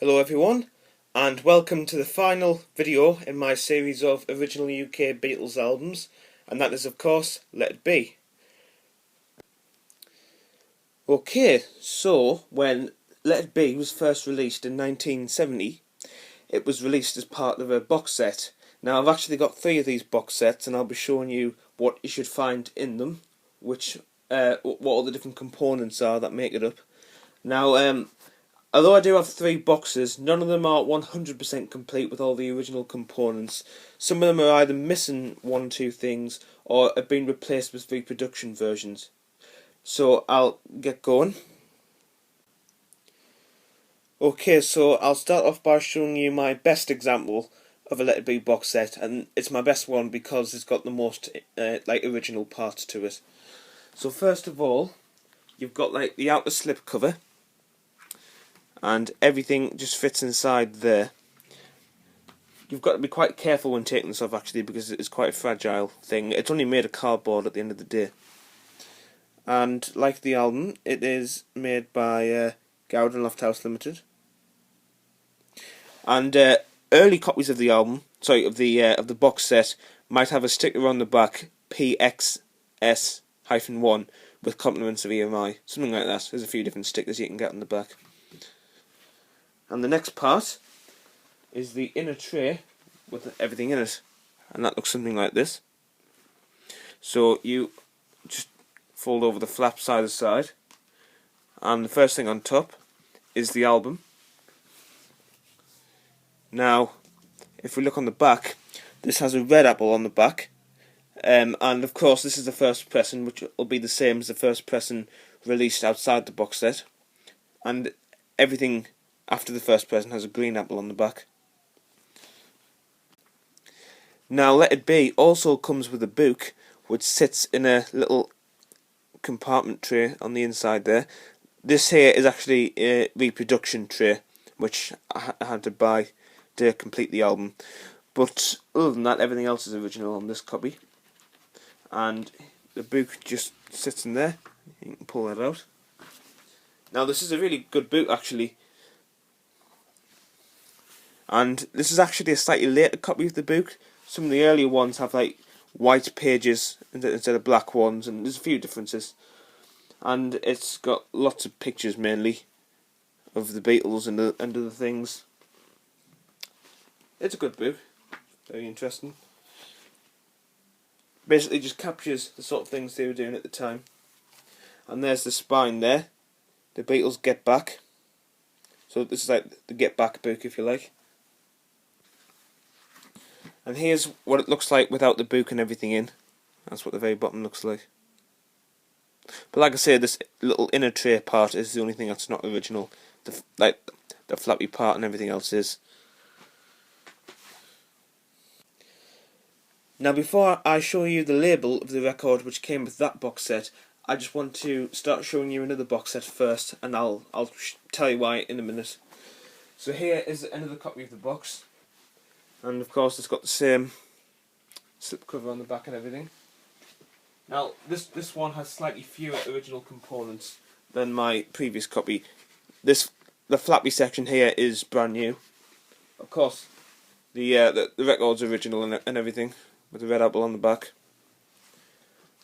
Hello everyone, and welcome to the final video in my series of original UK Beatles albums, and that is of course Let It Be. Okay, so when Let It Be was first released in 1970, it was released as part of a box set. Now I've actually got 3 of these box sets, and I'll be showing you what you should find in them, what all the different components are that make it up. Now, although I do have 3 boxes, none of them are 100% complete with all the original components. Some of them are either missing 1 or 2 things, or have been replaced with reproduction versions. So I'll get going. Okay, so I'll start off by showing you my best example of a Let It Be box set, and it's my best one because it's got the most original parts to it. So first of all, you've got the outer slip cover, and everything just fits inside there. You've got to be quite careful when taking this off actually, because it's quite a fragile thing. It's only made of cardboard at the end of the day. And like the album, it is made by Gowden Lofthouse Limited. And early copies of the album, of the box set, might have a sticker on the back, PXS-1, with compliments of EMI, something like that. There's a few different stickers you can get on the back. And the next part is the inner tray with everything in it, and that looks something like this. So you just fold over the flaps either side, and the first thing on top is the album. Now, if we look on the back, this has a red apple on the back, and of course this is the first pressing, which will be the same as the first pressing released outside the box set, and everything after the first pressing has a green apple on the back. Now Let It Be also comes with a book which sits in a little compartment tray on the inside there. This here is actually a reproduction tray which I had to buy to complete the album, but other than that everything else is original on this copy, and the book just sits in there. You can pull that out. Now this is a really good book actually, and this is actually a slightly later copy of the book. Some of the earlier ones have white pages instead of black ones, and there's a few differences. And it's got lots of pictures mainly of the Beatles and other things. It's a good book, very interesting. Basically just captures the sort of things they were doing at the time. And there's the spine there, the Beatles Get Back. So this is like the Get Back book, if you like. And here's what it looks like without the book and everything in. That's what the very bottom looks like. But like I say, this little inner tray part is the only thing that's not original. The flappy part and everything else is. Now before I show you the label of the record which came with that box set, I just want to start showing you another box set first, and I'll tell you why in a minute. So here is another copy of the box, and of course it's got the same slip cover on the back and everything. Now this one has slightly fewer original components than my previous copy. The flappy section here is brand new. Of course the record's original and everything, with the red apple on the back.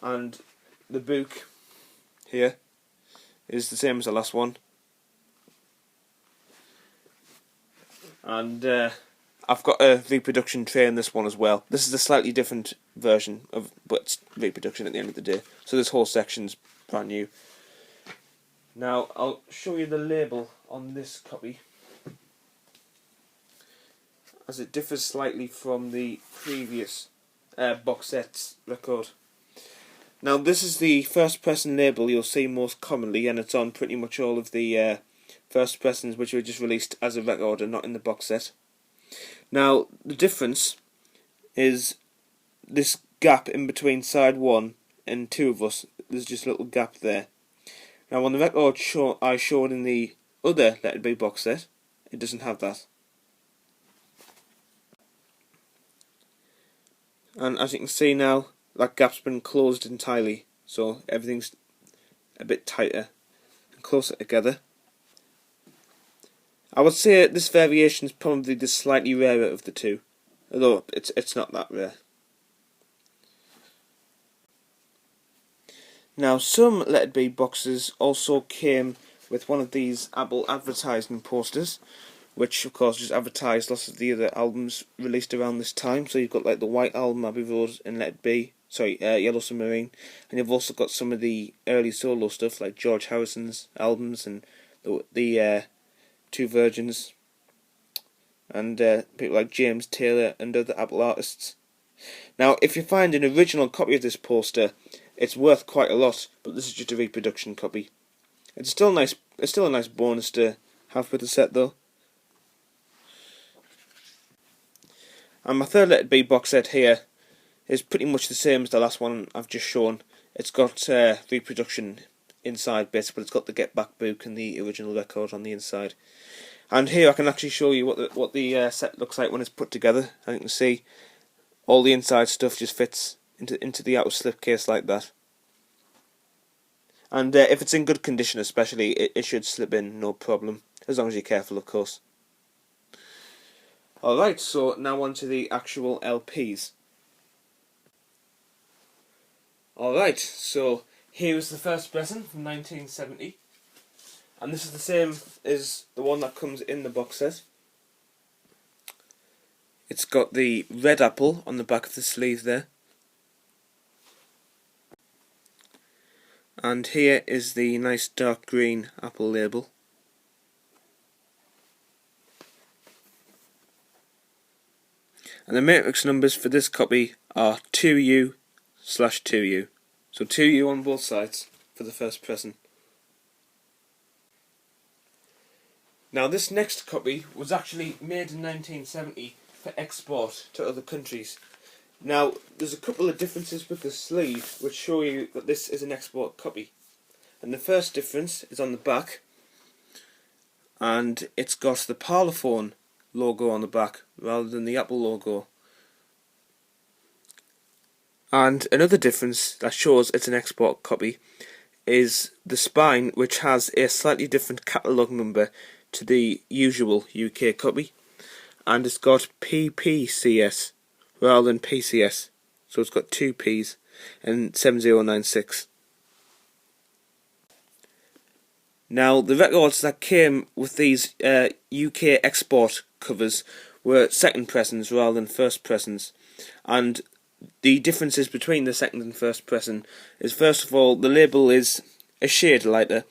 And the book here is the same as the last one. And I've got a reproduction tray in this one as well. This is a slightly different version but it's reproduction at the end of the day. So this whole section's brand new. Now I'll show you the label on this copy, as it differs slightly from the previous box set's record. Now this is the first pressing label you'll see most commonly, and it's on pretty much all of the first pressings which were just released as a record and not in the box set. Now the difference is this gap in between side 1 and 2 of us. There's just a little gap there. Now on the record I showed in the other Let It Be box set, it doesn't have that. And as you can see now, that gap's been closed entirely, so everything's a bit tighter and closer together. I would say this variation is probably the slightly rarer of the two, although it's not that rare. Now, some Let It Be boxes also came with one of these Apple advertising posters, which of course just advertised lots of the other albums released around this time. So you've got like the White Album, Abbey Road and Let It Be, Yellow Submarine, and you've also got some of the early solo stuff like George Harrison's albums and the Two Virgins, and people like James Taylor and other Apple artists. Now, if you find an original copy of this poster, it's worth quite a lot, but this is just a reproduction copy. It's still nice. It's still a nice bonus to have with the set, though. And my third Let It Be box set here is pretty much the same as the last one I've just shown. It's got reproduction inside bits, but it's got the Get Back book and the original record on the inside. And here I can actually show you what the set looks like when it's put together. As you can see, all the inside stuff just fits into the outer slipcase like that. And if it's in good condition especially, it should slip in no problem, as long as you're careful, of course. Alright, so now on to the actual LPs. Alright, so here's the first present from 1970. And this is the same as the one that comes in the box set. It's got the red apple on the back of the sleeve there. And here is the nice dark green Apple label. And the matrix numbers for this copy are 2U/2U. So 2U on both sides for the first present. Now this next copy was actually made in 1970 for export to other countries. Now, there's a couple of differences with the sleeve which show you that this is an export copy. And the first difference is on the back, and it's got the Parlophone logo on the back rather than the Apple logo. And another difference that shows it's an export copy is the spine, which has a slightly different catalogue number to the usual UK copy, and it's got PPCS rather than PCS, so it's got two P's and 7096. Now, the records that came with these UK export covers were second pressings rather than first pressings, and the differences between the second and first pressing is, first of all, the label is a shade lighter,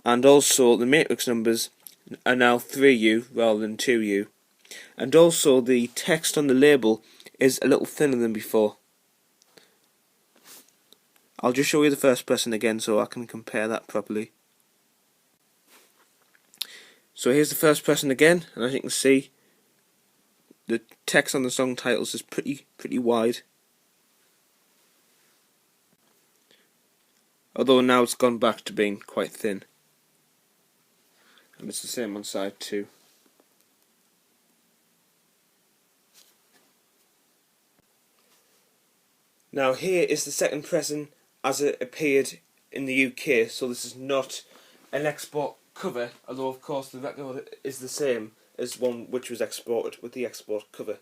and also the matrix numbers are now 3U rather than 2U, and also the text on the label is a little thinner than before. I'll just show you the first pressing again so I can compare that properly. So here's the first pressing again, and as you can see, the text on the song titles is pretty wide. Although now it's gone back to being quite thin. And it's the same on side 2. Now here is the second pressing as it appeared in the UK, so this is not an export cover, although of course the record is the same as one which was exported with the export cover.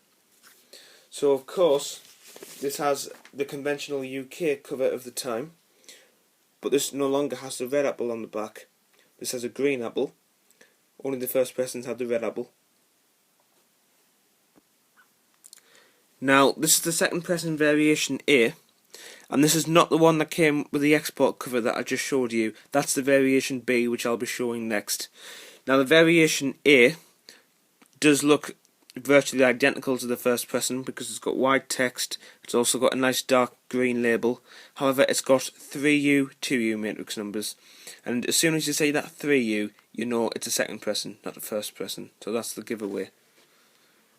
So of course this has the conventional UK cover of the time, but this no longer has the red apple on the back. This has a green apple. Only the first pressings had the red apple. Now, this is the second pressing variation A, and this is not the one that came with the export cover that I just showed you. That's the variation B, which I'll be showing next. Now, the variation A does look virtually identical to the first pressing because it's got wide text. It's also got a nice dark green label. However, it's got 3U, 2U matrix numbers, and as soon as you say that 3U, you know it's a second pressing, not a first pressing. So that's the giveaway.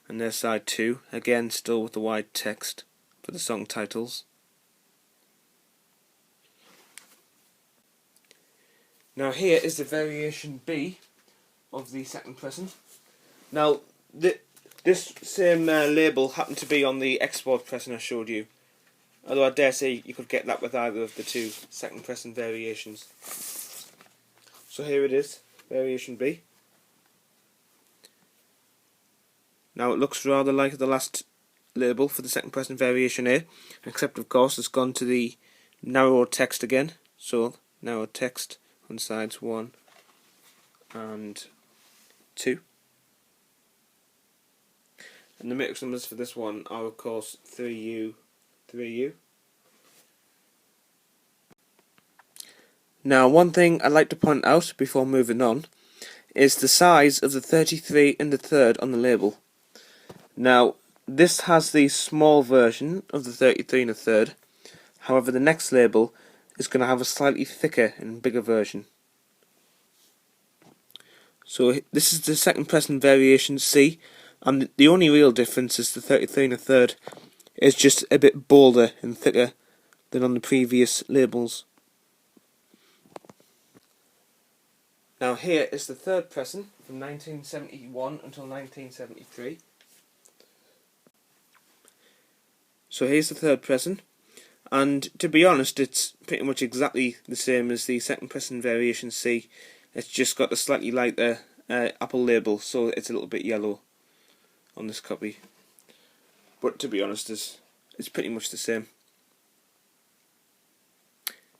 And there's side 2, again still with the wide text for the song titles. Now here is the variation B of the second pressing. Now this same label happened to be on the export pressing I showed you, although I dare say you could get that with either of the two second pressing variations. So here it is, variation B. Now it looks rather like the last label for the second pressing variation A, except of course it's gone to the narrow text again. So narrow text on sides 1 and 2. And the matrix numbers for this one are of course 3U, 3U. Now one thing I'd like to point out before moving on is the size of the 33 and the third on the label. Now this has the small version of the 33 and a third, however the next label is going to have a slightly thicker and bigger version. So this is the second pressing variation C, and the only real difference is the 33 and a third is just a bit bolder and thicker than on the previous labels. Now here is the third pressing from 1971 until 1973. So here's the third pressing, and to be honest it's pretty much exactly the same as the second pressing variation C. It's just got a slightly lighter Apple label, so it's a little bit yellow on this copy. But to be honest, it's pretty much the same.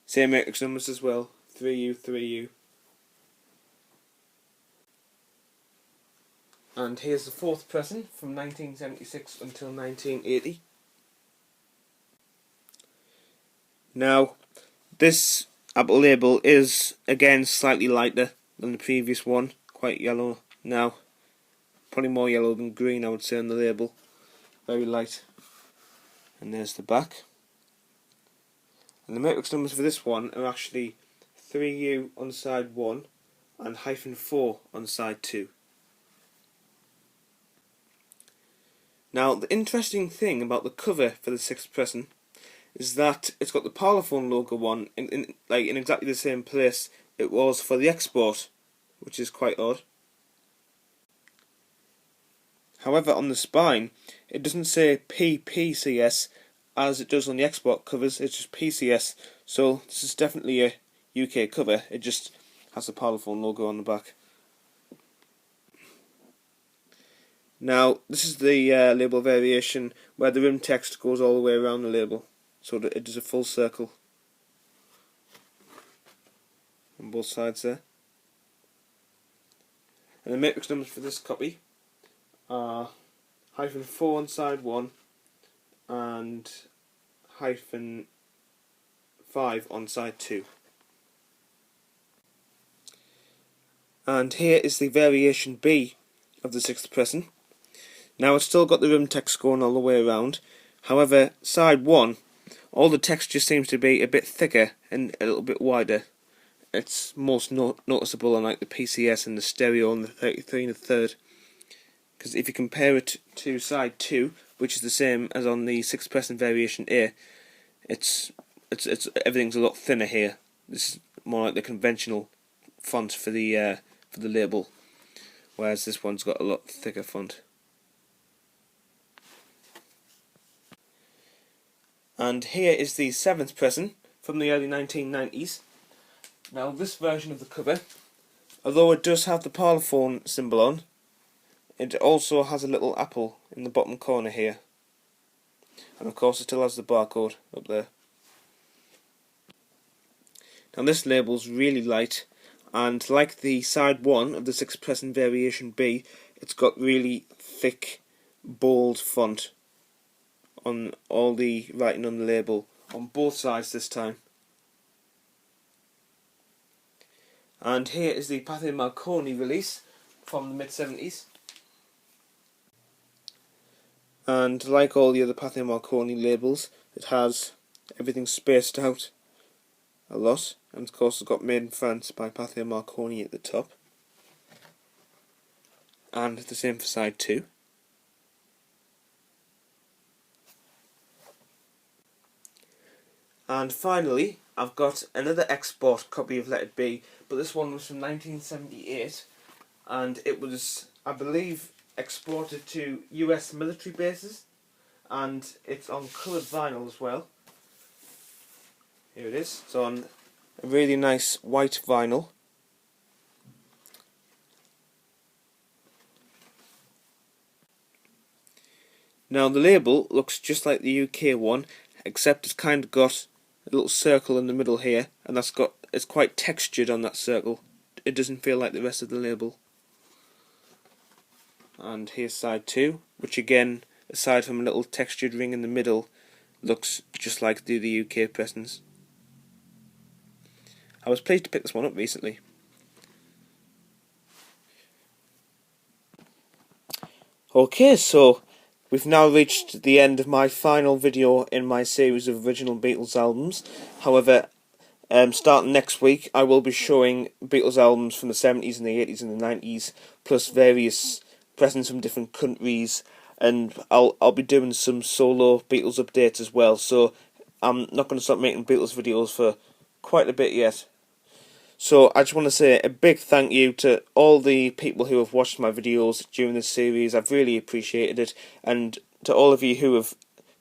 Same matrix numbers as well, 3U, 3U. And here's the fourth pressing from 1976 until 1980. Now, this Apple label is again slightly lighter than the previous one, quite yellow now. Probably more yellow than green, I would say, on the label. Very light. And there's the back. And the matrix numbers for this one are actually 3U on side 1 and -4 on side 2. Now, the interesting thing about the cover for the sixth pressing is that it's got the Parlophone logo on in exactly the same place it was for the export, which is quite odd. However, on the spine, it doesn't say PPCS as it does on the export covers, it's just PCS, so this is definitely a UK cover, it just has the Parlophone logo on the back. Now, this is the label variation where the rim text goes all the way around the label, so that it does a full circle on both sides there. And the matrix numbers for this copy are -4 on side 1 and -5 on side 2. And here is the variation B of the sixth pressing. Now it's still got the rim text going all the way around, however side 1, all the text just seems to be a bit thicker and a little bit wider. It's most noticeable on like the PCS and the stereo and the 33 and the third. Because if you compare it to side 2, which is the same as on the sixth pressing variation A, it's everything's a lot thinner here. This is more like the conventional font for the label, whereas this one's got a lot thicker font. And here is the seventh pressing from the early 1990s. Now this version of the cover, although it does have the Parlophone symbol on, it also has a little apple in the bottom corner here. And of course it still has the barcode up there. Now this label's really light, and like the side 1 of the sixth pressing variation B, it's got really thick, bold font on all the writing on the label, on both sides this time. And here is the Pathé Marconi release from the mid-70s. And like all the other Pathé Marconi labels, it has everything spaced out a lot, and of course it's got Made in France by Pathé Marconi at the top. And the same for side 2. And finally, I've got another export copy of Let It Be, but this one was from 1978, and it was, I believe, exported to US military bases, and it's on coloured vinyl as well. Here it is. It's on a really nice white vinyl. Now the label looks just like the UK one, except it's kind of got a little circle in the middle here, and it's quite textured on that circle. It doesn't feel like the rest of the label. And here's side 2, which again, aside from a little textured ring in the middle, looks just like the UK presents. I was pleased to pick this one up recently. Okay, so we've now reached the end of my final video in my series of original Beatles albums. However, starting next week, I will be showing Beatles albums from the 70s and the 80s and the 90s, plus various presents from different countries, and I'll be doing some solo Beatles updates as well. So I'm not going to start making Beatles videos for quite a bit yet. So I just want to say a big thank you to all the people who have watched my videos during this series. I've really appreciated it, and to all of you who have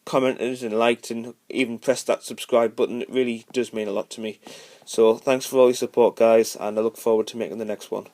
commented and liked and even pressed that subscribe button. It really does mean a lot to me. So thanks for all your support, guys, and I look forward to making the next one.